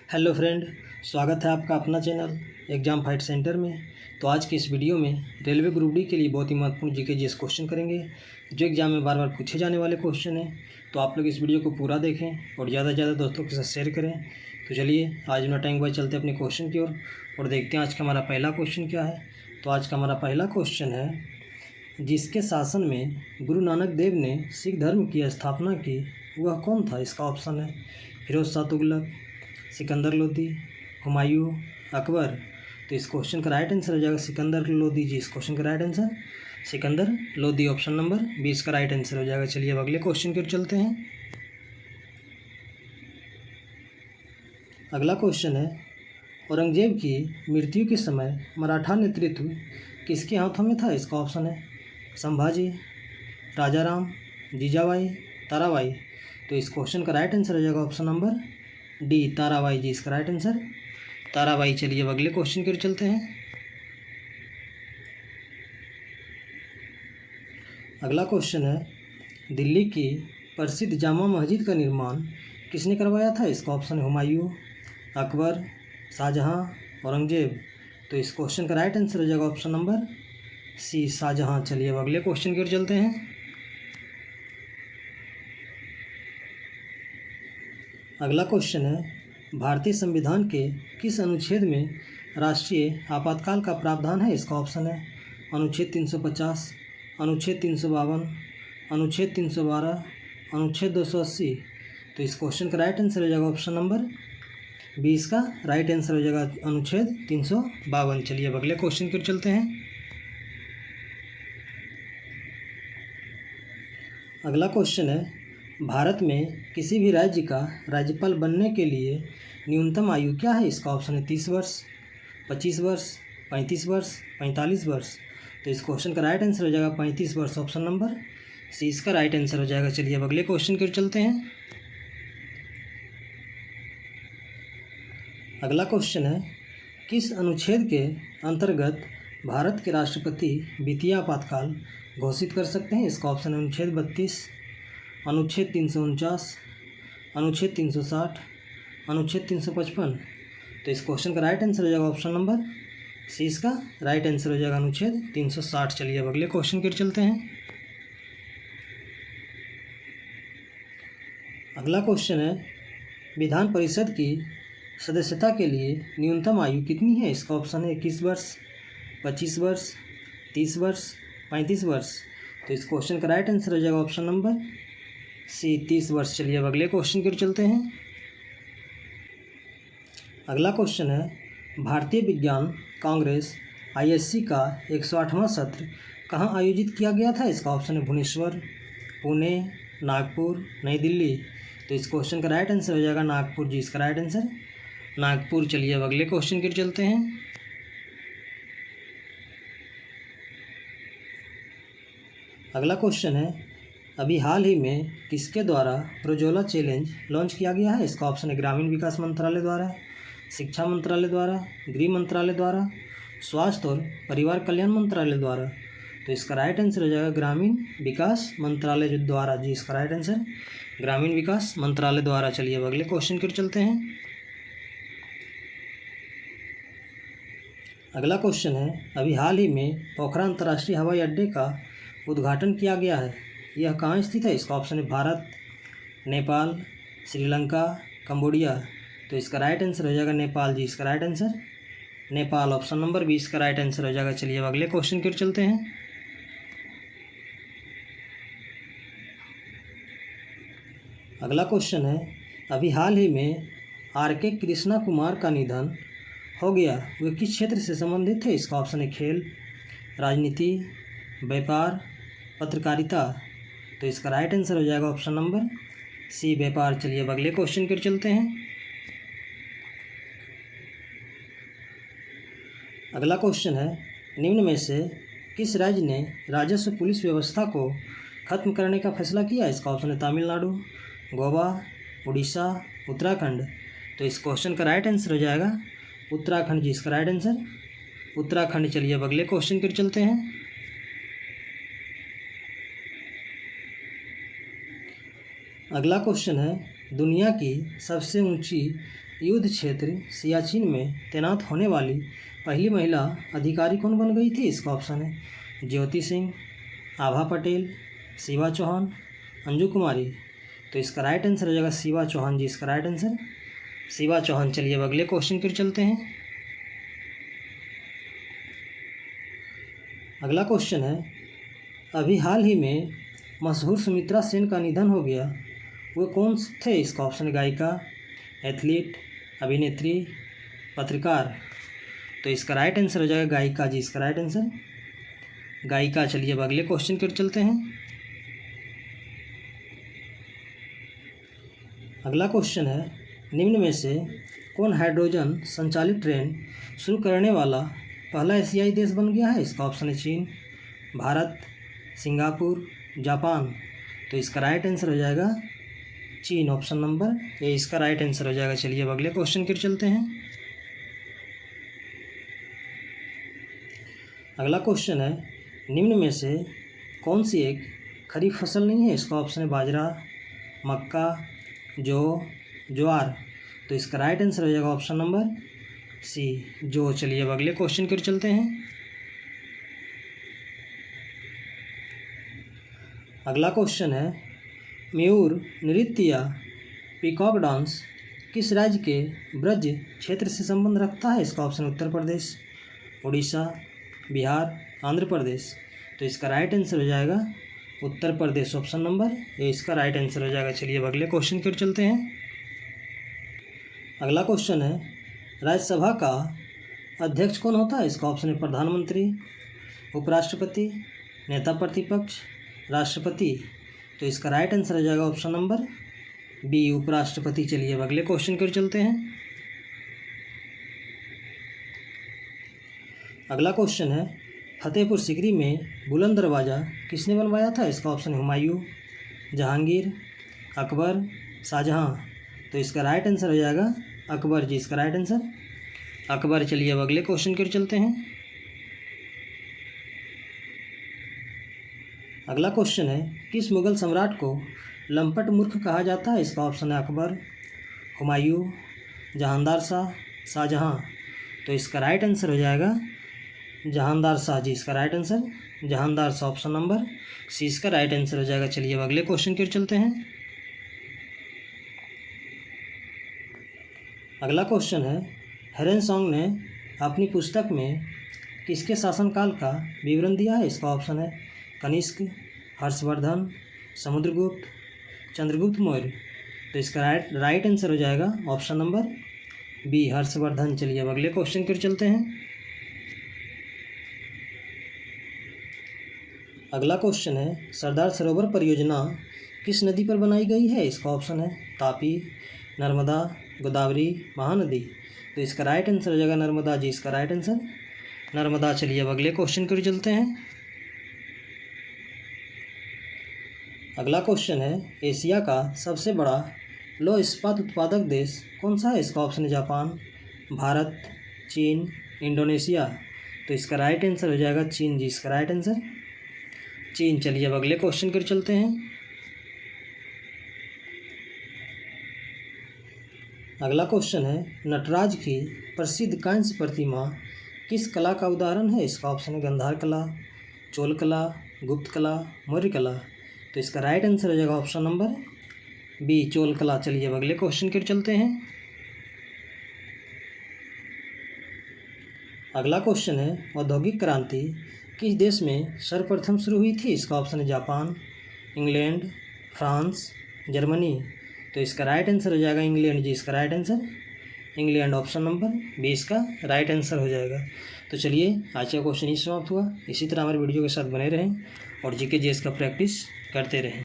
Hello friend, स्वागत है आपका अपना चैनल एग्ज़ाम फाइट सेंटर में। तो आज की इस वीडियो में रेलवे ग्रुप डी के लिए बहुत ही महत्वपूर्ण जीके जीएस क्वेश्चन करेंगे, जो एग्जाम में बार बार पूछे जाने वाले क्वेश्चन हैं। तो आप लोग इस वीडियो को पूरा देखें और ज़्यादा से ज़्यादा दोस्तों के साथ शेयर करें। तो चलिए आज बिना टाइम बाय चलते अपने क्वेश्चन की ओर और देखते हैं आज का हमारा पहला क्वेश्चन क्या है। तो आज का हमारा पहला क्वेश्चन है, जिसके शासन में गुरु नानक देव ने सिख धर्म की स्थापना की वह कौन था? इसका ऑप्शन है फिरोज शाह तुगलक, सिकंदर लोदी, हुमायूं, अकबर। तो इस क्वेश्चन का राइट आंसर हो जाएगा सिकंदर लोदी जी। इस क्वेश्चन का right answer Sikandar Lodi, option number 20 का राइट आंसर हो जाएगा। चलिए अब अगले क्वेश्चन की ओर चलते हैं। अगला क्वेश्चन है, औरंगजेब की मृत्यु के समय मराठा नेतृत्व किसके हाथों में था? इसका ऑप्शन है संभाजी, राजाराम, जीजाबाई, ताराबाई। तो इस क्वेश्चन का राइट आंसर हो जाएगा ऑप्शन नंबर डी, ताराबाई जी। इसका राइट आंसर ताराबाई। चलिए अब अगले क्वेश्चन की ओर चलते हैं। अगला क्वेश्चन है, दिल्ली की प्रसिद्ध जामा मस्जिद का निर्माण किसने करवाया था? इसका ऑप्शन है हुमायूं, अकबर, शाहजहां, औरंगजेब। तो इस क्वेश्चन का राइट आंसर हो जाएगा ऑप्शन नंबर सी, शाहजहां। चलिए अब अगले क्वेश्चन की ओर चलते हैं। अगला क्वेश्चन है, भारतीय संविधान के किस अनुच्छेद में राष्ट्रीय आपातकाल का प्रावधान है? इसका ऑप्शन है अनुच्छेद 350, अनुच्छेद 352, अनुच्छेद 312, अनुच्छेद 280। तो इस क्वेश्चन का राइट आंसर हो जाएगा ऑप्शन नंबर 20 का राइट आंसर हो जाएगा अनुच्छेद 352। चलिए अब अगले क्वेश्चन की ओर चलते हैं। अगला क्वेश्चन है, भारत में किसी भी राज्य का राज्यपाल बनने के लिए न्यूनतम आयु क्या है? इसका ऑप्शन है 30 वर्ष, 25 वर्ष, 35 वर्ष, 45 वर्ष। तो इस क्वेश्चन का राइट आंसर हो जाएगा 35 वर्ष, ऑप्शन नंबर सी इसका राइट आंसर हो जाएगा। चलिए अब अगले क्वेश्चन की ओर चलते हैं। अगला क्वेश्चन है, किस अनुच्छेद के अंतर्गत भारत के राष्ट्रपति वित्तीय आपातकाल घोषित कर सकते हैं? इसका ऑप्शन है अनुच्छेद 32, अनुच्छेद 349, अनुच्छेद 360, अनुच्छेद 355। तो इस क्वेश्चन का राइट आंसर हो जाएगा ऑप्शन नंबर सी, इसका राइट आंसर हो जाएगा अनुच्छेद 360। चलिए अब अगले क्वेश्चन की ओर चलते हैं। अगला क्वेश्चन है, विधान परिषद की सदस्यता के लिए न्यूनतम आयु कितनी है? इसका ऑप्शन है 21 वर्ष, 25 वर्ष, 30 वर्ष, 35 वर्ष। तो इस क्वेश्चन का राइट आंसर हो जाएगा ऑप्शन नंबर सी, 30 वर्ष। चलिए अब अगले क्वेश्चन की ओर चलते हैं। अगला क्वेश्चन है, भारतीय विज्ञान कांग्रेस ISC का 108वां सत्र कहाँ आयोजित किया गया था? इसका ऑप्शन है भुवनेश्वर, पुणे, नागपुर, नई दिल्ली। तो इस क्वेश्चन का राइट आंसर हो जाएगा नागपुर जी। इसका राइट आंसर नागपुर। चलिए अब अगले क्वेश्चन की ओर चलते हैं। अगला क्वेश्चन है, अभी हाल ही में किसके द्वारा प्रोजोला चैलेंज लॉन्च किया गया है? इसका ऑप्शन है ग्रामीण विकास मंत्रालय द्वारा, शिक्षा मंत्रालय द्वारा, गृह मंत्रालय द्वारा, स्वास्थ्य और परिवार कल्याण मंत्रालय द्वारा। तो इसका राइट आंसर हो जाएगा ग्रामीण विकास मंत्रालय द्वारा जी। इसका राइट आंसर ग्रामीण विकास मंत्रालय द्वारा। चलिए अब अगले क्वेश्चन की ओर चलते हैं। अगला क्वेश्चन है, अभी हाल ही में पोखरा अंतर्राष्ट्रीय हवाई अड्डे का उद्घाटन किया गया है, यह कहाँ स्थित है? इसका ऑप्शन है भारत, नेपाल, श्रीलंका, कंबोडिया। तो इसका राइट आंसर हो जाएगा नेपाल जी। इसका right answer Nepal, option number 20 का राइट आंसर हो जाएगा। चलिए अब अगले क्वेश्चन की ओर चलते हैं। अगला क्वेश्चन है, अभी हाल ही में RK कृष्णा कुमार का निधन हो गया, वे किस क्षेत्र से संबंधित थे? इसका ऑप्शन है खेल, राजनीति, व्यापार, पत्रकारिता। तो इसका राइट आंसर हो जाएगा ऑप्शन नंबर सी, व्यापार। चलिए अब अगले क्वेश्चन की ओर चलते हैं। अगला क्वेश्चन है, निम्न में से किस राज्य ने राजस्व पुलिस व्यवस्था को खत्म करने का फैसला किया? इसका ऑप्शन है तमिलनाडु, गोवा, उड़ीसा, उत्तराखंड। तो इस क्वेश्चन का राइट आंसर हो जाएगा उत्तराखंड जी। इसका राइट आंसर उत्तराखंड। चलिए अब अगले क्वेश्चन की ओर चलते हैं। अगला क्वेश्चन है, दुनिया की सबसे ऊंची युद्ध क्षेत्र सियाचिन में तैनात होने वाली पहली महिला अधिकारी कौन बन गई थी? इसका ऑप्शन है ज्योति सिंह, आभा पटेल, शिवा चौहान, अंजू कुमारी। तो इसका राइट आंसर हो जाएगा शिवा चौहान जी, इसका राइट आंसर शिवा चौहान। चलिए अब अगले क्वेश्चन की ओर चलते हैं। अगला क्वेश्चन है, अभी हाल ही में मशहूर सुमित्रा सेन का निधन हो गया, वो कौन थे? इसका ऑप्शन है गायिका, एथलीट, अभिनेत्री, पत्रकार। तो इसका राइट आंसर हो जाएगा गायिका जी, इसका राइट आंसर गायिका। चलिए अब अगले क्वेश्चन की ओर चलते हैं। अगला क्वेश्चन है, निम्न में से कौन हाइड्रोजन संचालित ट्रेन शुरू करने वाला पहला एशियाई देश बन गया है? इसका ऑप्शन है चीन, भारत, सिंगापुर, जापान। तो इसका राइट आंसर हो जाएगा चीन, ऑप्शन नंबर ए इसका राइट आंसर हो जाएगा। चलिए अब अगले क्वेश्चन की ओर चलते हैं। अगला क्वेश्चन है, निम्न में से कौन सी एक खरीफ फसल नहीं है? इसका ऑप्शन है बाजरा, मक्का, जौ, ज्वार। तो इसका राइट आंसर हो जाएगा ऑप्शन नंबर सी, जौ। चलिए अब अगले क्वेश्चन की ओर चलते हैं। अगला क्वेश्चन है, मयूर नृत्य या पीकॉक डांस किस राज्य के ब्रज क्षेत्र से संबंध रखता है? इसका ऑप्शन उत्तर प्रदेश, उड़ीसा, बिहार, आंध्र प्रदेश। तो इसका राइट आंसर हो जाएगा Uttar Pradesh, option number A इसका राइट आंसर हो जाएगा। चलिए अब अगले क्वेश्चन की ओर चलते हैं। अगला क्वेश्चन है, राज्यसभा का अध्यक्ष कौन होता है? इसका ऑप्शन है प्रधानमंत्री, उपराष्ट्रपति, नेता प्रतिपक्ष, राष्ट्रपति। तो इसका राइट आंसर हो जाएगा ऑप्शन नंबर बी, उपराष्ट्रपति। चलिए अब अगले क्वेश्चन की ओर चलते हैं। अगला क्वेश्चन है, फतेहपुर सीकरी में बुलंद दरवाज़ा किसने बनवाया था? इसका ऑप्शन हुमायूं, जहांगीर, अकबर, शाहजहां। तो इसका राइट आंसर हो जाएगा अकबर जी, इसका राइट आंसर अकबर। चलिए अब अगले क्वेश्चन की ओर चलते हैं। अगला क्वेश्चन है, किस मुगल सम्राट को लंपट मूर्ख कहा जाता है? इसका ऑप्शन है अकबर, हुमायूं, जहांदार शाह, शाहजहां। तो इसका राइट आंसर हो जाएगा जहांदार शाह जी, इसका right answer Jahandar Shah, option number C इसका राइट आंसर हो जाएगा। चलिए अब अगले क्वेश्चन की ओर चलते हैं। अगला क्वेश्चन है, हेरेनसॉन्ग ने अपनी पुस्तक में किसके शासनकाल का विवरण दिया है? इसका ऑप्शन है कनिष्क, हर्षवर्धन, समुद्रगुप्त, चंद्रगुप्त मौर्य। तो इसका राइट आंसर हो जाएगा ऑप्शन नंबर बी, हर्षवर्धन। चलिए अब अगले क्वेश्चन की ओर चलते हैं। अगला क्वेश्चन है, सरदार सरोवर परियोजना किस नदी पर बनाई गई है? इसका ऑप्शन है तापी, नर्मदा, गोदावरी, महानदी। तो इसका राइट आंसर हो जाएगा नर्मदा जी, इसका राइट आंसर नर्मदा। चलिए अब अगले क्वेश्चन की ओर चलते हैं। अगला क्वेश्चन है, एशिया का सबसे बड़ा लौह इस्पात उत्पादक देश कौन सा है? इसका ऑप्शन है जापान, भारत, चीन, इंडोनेशिया। तो इसका राइट आंसर हो जाएगा चीन जी, इसका राइट आंसर चीन। चलिए अब अगले क्वेश्चन की ओर चलते हैं। अगला क्वेश्चन है, नटराज की प्रसिद्ध कांस्य प्रतिमा किस कला का उदाहरण है? इसका ऑप्शन है गंधार कला, चोल कला, गुप्त कला, मौर्य कला। तो इसका राइट आंसर हो जाएगा ऑप्शन नंबर बी, चोल कला। चलिए अब अगले क्वेश्चन की ओर चलते हैं। अगला क्वेश्चन है, औद्योगिक क्रांति किस देश में सर्वप्रथम शुरू हुई थी? इसका ऑप्शन है जापान, इंग्लैंड, फ्रांस, जर्मनी। तो इसका राइट आंसर हो जाएगा इंग्लैंड जी, इसका right answer England, option number B इसका राइट आंसर हो जाएगा। तो चलिए आज का क्वेश्चन ही समाप्त हुआ। इसी तरह हमारे वीडियो के साथ बने रहें और जीके जीएस का प्रैक्टिस करते रहें।